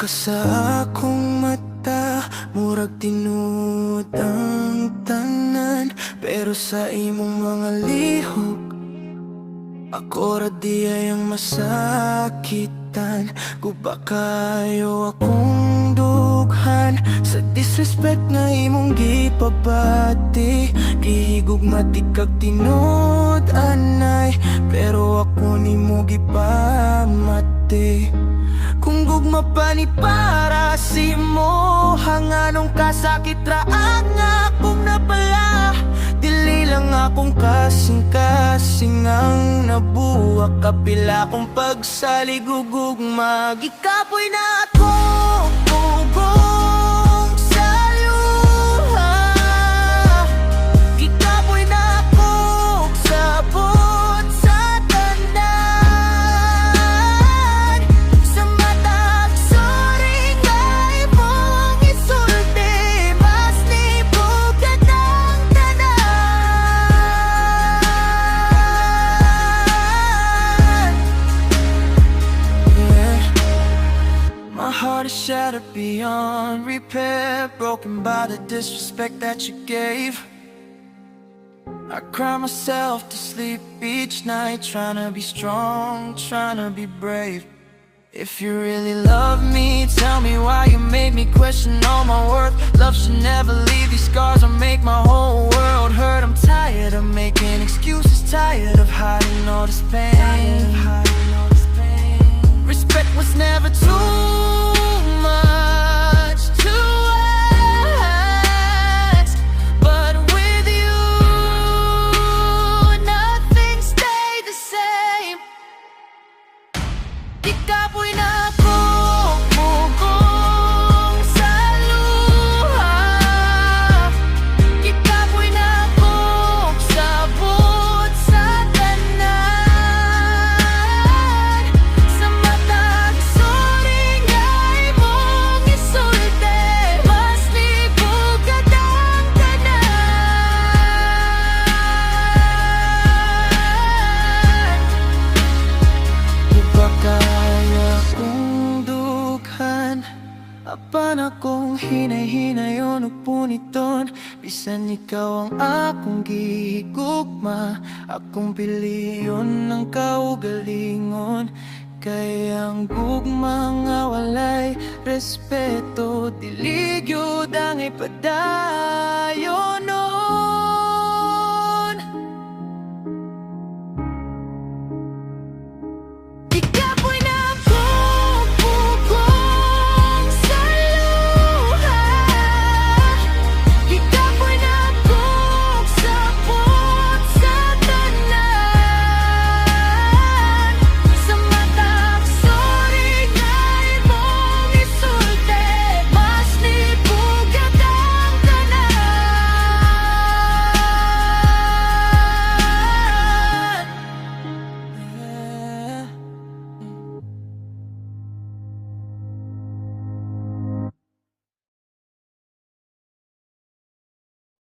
ka sa akong mata, murag tinud ang tanan. Pero sa imong mga lihok, ako ra di ayang masakitan. Guba kayo akong dughan sa disrespect nga imong gipabati. Gihigugmati kag tinud anay, pero ako nimo gipamati. Kung gugma pa ni para si mo, hanganong kasakit ra ang akong napala. Dili lang akong kasing-kasing ang nabuwak. Kapila kong pagsalig gugugma, gikapoy na ako ugong sa luha. Gikapoy na ako sabot sa tanan. Sa matag sorry ngay mong isulti, mas libugan ang tanan. My heart is shattered beyond repair, broken by the disrespect that you gave. I cry myself to sleep each night, trying to be strong, trying to be brave. If you really love me, tell me why you made me question all my worth. Love should never leave these scars or make my whole world hurt. I'm tired of making excuses, tired of hiding all this pain. Respect was never too much to ask, but with you, nothing stayed the same. Ikapoy na ako ugong sa luha. Ikapoy na ako sabot sa tanan. Sa matag sorry ngay mong isulti, mas libugan ang tanan. Iba kaya kong dughan, apan akong hinay-hinayon ug puniton. Bisan ikaw ang akong gihigugma, akong piliyon ng kaugalingon. Kaya ang gugma nga walay respeto, dili gyud ang ipadayon, no.